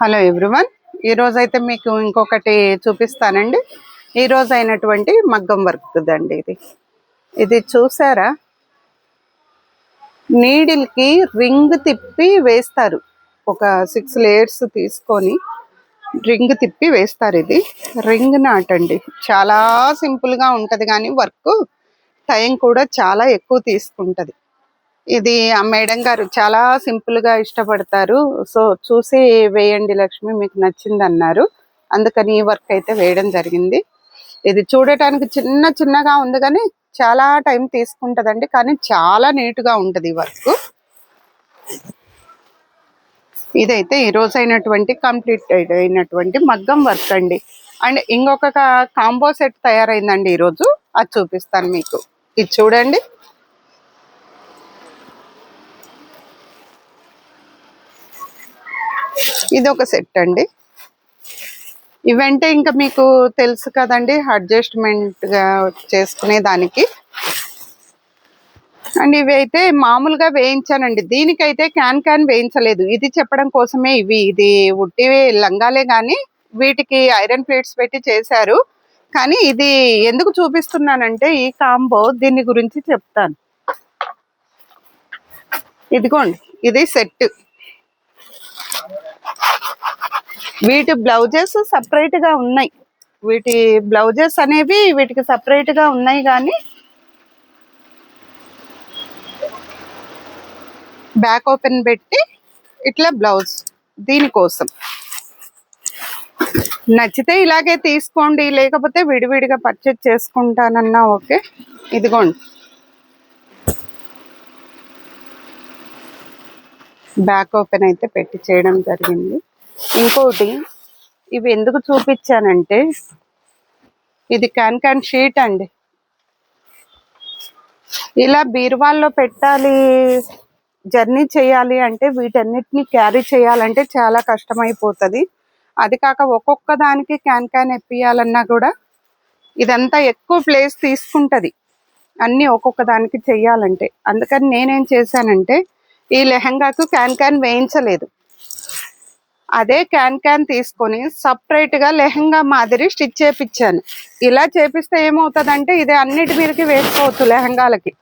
Hello everyone, ఈరోజు అయితే మీకు ఇంకొకటి చూపిస్తానండి. ఈరోజు అయినటువంటి మగ్గం వర్క్ దండి. ఇది చూసారా, నీడిల్కి రింగ్ తిప్పి వేస్తారు. ఒక 6 లేయర్స్ తీసుకొని రింగ్ తిప్పి వేస్తారు. ఇది రింగ్ నాట్ అండి. చాలా సింపుల్గా ఉంటుంది, కానీ వర్క్ టైం కూడా చాలా ఎక్కువ తీసుకుంటుంది. ఇది ఆ మేడం గారు చాలా సింపుల్ గా ఇష్టపడతారు. సో చూసి వేయండి లక్ష్మి, మీకు నచ్చింది అన్నారు. అందుకని ఈ వర్క్ అయితే వేయడం జరిగింది. ఇది చూడటానికి చిన్నగా ఉంది, కానీ చాలా టైం తీసుకుంటదండి. కానీ చాలా నీట్ గా ఉంటది ఈ వర్క్. ఇదైతే ఈ రోజు అయినటువంటి కంప్లీట్ అయినటువంటి మగ్గం వర్క్ అండి. అండ్ ఇంకొక కాంబో సెట్ తయారైందండి ఈరోజు, అది చూపిస్తాను మీకు. ఇది చూడండి, ఇది ఒక సెట్ అండి. ఇవంటే ఇంకా మీకు తెలుసు కదండి, అడ్జస్ట్మెంట్ గా చేసుకునే దానికి. అండ్ ఇవి అయితే మామూలుగా వేయించానండి. దీనికైతే క్యాన్ వేయించలేదు. ఇది చెప్పడం కోసమే ఇది ఉట్టి లంగాలే, కానీ వీటికి ఐరన్ ప్లేట్స్ పెట్టి చేశారు. కానీ ఇది ఎందుకు చూపిస్తున్నానంటే, ఈ కాంబో దీని గురించి చెప్తాను. ఇదిగోండి, ఇది సెట్. వీటి బ్లౌజెస్ సపరేట్ గా ఉన్నాయి. వీటి బ్లౌజెస్ అనేవి వీటికి సపరేట్ గా ఉన్నాయి, కానీ బ్యాక్ ఓపెన్ పెట్టి ఇట్లా బ్లౌజ్. దీనికోసం నచ్చితే ఇలాగే తీసుకోండి, లేకపోతే విడివిడిగా పర్చేజ్ చేసుకుంటానన్నా ఓకే. ఇదిగోండి, బ్యాక్ ఓపెన్ అయితే పెట్టి చేయడం జరిగింది. ఇంకోటి, ఇవి ఎందుకు చూపించానంటే, ఇది క్యాన్ షీట్ అండి. ఇలా బీరువాల్లో పెట్టాలి, జర్నీ చేయాలి అంటే, వీటన్నిటిని క్యారీ చేయాలంటే చాలా కష్టమైపోతుంది. అది కాక ఒక్కొక్క దానికి క్యాన్ ఎప్పియాలన్నా కూడా ఇదంతా ఎక్కువ ప్లేస్ తీసుకుంటుంది, అన్నీ ఒక్కొక్క దానికి చెయ్యాలంటే. అందుకని నేనేం చేశానంటే, ఈ లెహంగాకు క్యాన్ వేయించలేదు. అదే క్యాన్ తీసుకొని సపరేట్గా లెహంగా మాదిరి స్టిచ్ చేపించాను. ఇలా చేపిస్తే ఏమవుతుందంటే, ఇది అన్నిటి మీదకి వేసుకోవచ్చు. లెహంగాలకి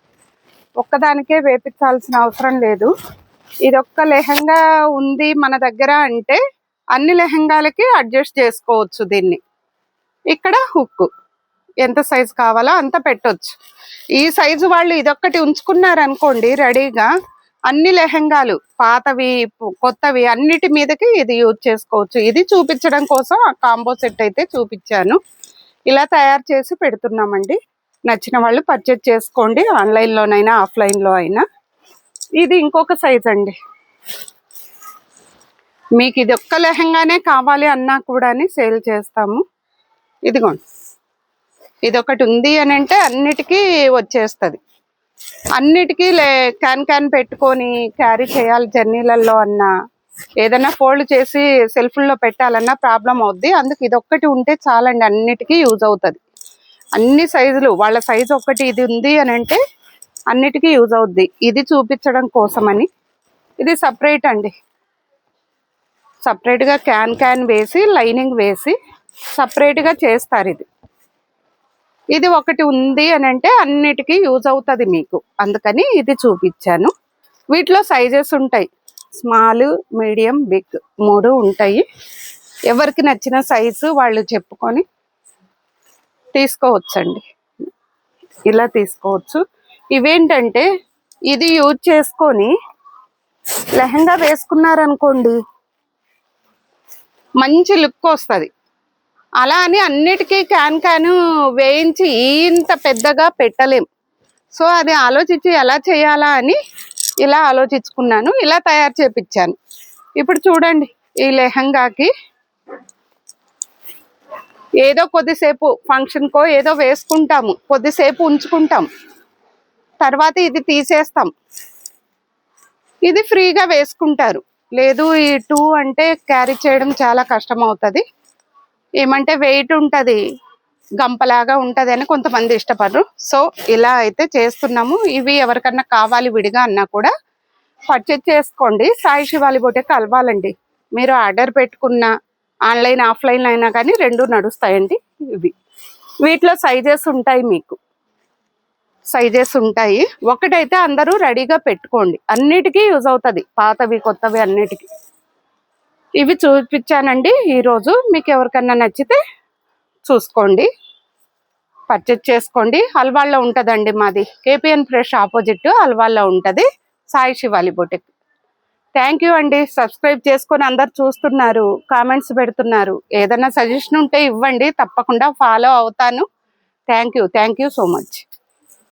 ఒక్కదానికే వేపించాల్సిన అవసరం లేదు. ఇది ఒక్క లెహంగా ఉంది మన దగ్గర అంటే అన్ని లెహంగాలకి అడ్జస్ట్ చేసుకోవచ్చు. దీన్ని ఇక్కడ హుక్ ఎంత సైజు కావాలో అంత పెట్టొచ్చు. ఈ సైజు వాళ్ళు ఇదొక్కటి ఉంచుకున్నారనుకోండి, రెడీగా అన్ని లెహంగాలు పాతవి కొత్తవి అన్నిటి మీదకి ఇది యూజ్ చేసుకోవచ్చు. ఇది చూపించడం కోసం ఆ కాంబో సెట్ అయితే చూపించాను. ఇలా తయారు చేసి పెడుతున్నామండి. నచ్చిన వాళ్ళు పర్చేజ్ చేసుకోండి, ఆన్లైన్లోనైనా ఆఫ్లైన్లో అయినా. ఇది ఇంకొక సైజ్ అండి. మీకు ఇది ఒక్క లెహంగానే కావాలి అన్నా కూడా సేల్ చేస్తాము. ఇదిగోండి, ఇదొకటి ఉంది అని అంటే అన్నిటికీ వచ్చేస్తుంది. అన్నిటికీ క్యాన్ పెట్టుకొని క్యారీ చేయాలి జర్నీలలో అన్నా, ఏదైనా ఫోల్డ్ చేసి సెల్ఫ్లో పెట్టాలన్నా ప్రాబ్లం అవుద్ది. అందుకు ఇదొక్కటి ఉంటే చాలండి, అన్నిటికీ యూజ్ అవుతుంది. అన్ని సైజులు, వాళ్ళ సైజు ఒకటి ఇది ఉంది అని అంటే అన్నిటికీ యూజ్ అవుద్ది. ఇది చూపించడం కోసమని. ఇది సపరేట్ అండి, సపరేట్గా క్యాన్ వేసి లైనింగ్ వేసి సపరేట్గా చేస్తారు. ఇది ఒకటి ఉంది అని అంటే అన్నిటికీ యూజ్ అవుతుంది మీకు, అందుకని ఇది చూపించాను. వీటిలో సైజెస్ ఉంటాయి, స్మాల్, మీడియం, బిగ్ 3 ఉంటాయి. ఎవరికి నచ్చిన సైజు వాళ్ళు చెప్పుకొని తీసుకోవచ్చండి. ఇలా తీసుకోవచ్చు. ఇవేంటంటే, ఇది యూజ్ చేసుకొని లెహంగా వేసుకున్నారనుకోండి, మంచి లుక్ వస్తుంది. అలా అని అన్నిటికీ క్యాన్ వేయించి ఇంత పెద్దగా పెట్టలేం. సో అది ఆలోచించి ఎలా చేయాలా అని ఇలా ఆలోచించుకున్నాను, ఇలా తయారు చేపించాను. ఇప్పుడు చూడండి, ఈ లెహంగాకి ఏదో కొద్దిసేపు ఫంక్షన్కో ఏదో వేసుకుంటాము, కొద్దిసేపు ఉంచుకుంటాం, తర్వాత ఇది తీసేస్తాం. ఇది ఫ్రీగా వేసుకుంటారు. లేదు ఈ 2 అంటే క్యారీ చేయడం చాలా కష్టం అవుతుంది. ఏమంటే వెయిట్ ఉంటుంది, గంపలాగా ఉంటదని కొంతమంది ఇష్టపడరు. సో ఇలా అయితే చేస్తున్నాము. ఇవి ఎవరికన్నా కావాలి విడిగా అన్నా కూడా పర్చేజ్ చేసుకోండి. సాయి శివాలి బొటిక్ కలవాలండి. మీరు ఆర్డర్ పెట్టుకున్న ఆన్లైన్ ఆఫ్లైన్ అయినా కానీ 2 నడుస్తాయండి. వీటిలో సైజెస్ ఉంటాయి, మీకు సైజెస్ ఉంటాయి. ఒకటైతే అందరూ రెడీగా పెట్టుకోండి, అన్నిటికీ యూజ్ అవుతుంది, పాతవి కొత్తవి అన్నిటికీ. ఇవి చూపించానండి ఈరోజు. మీకు ఎవరికన్నా నచ్చితే చూసుకోండి, పర్చేజ్ చేసుకోండి. అల్వాల్లో ఉంటుందండి మాది, కేపీఎన్ ఫ్రెష్ ఆపోజిట్ అల్వాల్లో ఉంటుంది Sai Shivali boutique. Thank you అండి. సబ్స్క్రైబ్ చేసుకొని అందరు చూస్తున్నారు, కామెంట్స్ పెడుతున్నారు. ఏదైనా సజెషన్ ఉంటే ఇవ్వండి, తప్పకుండా ఫాలో అవుతాను. Thank you so much.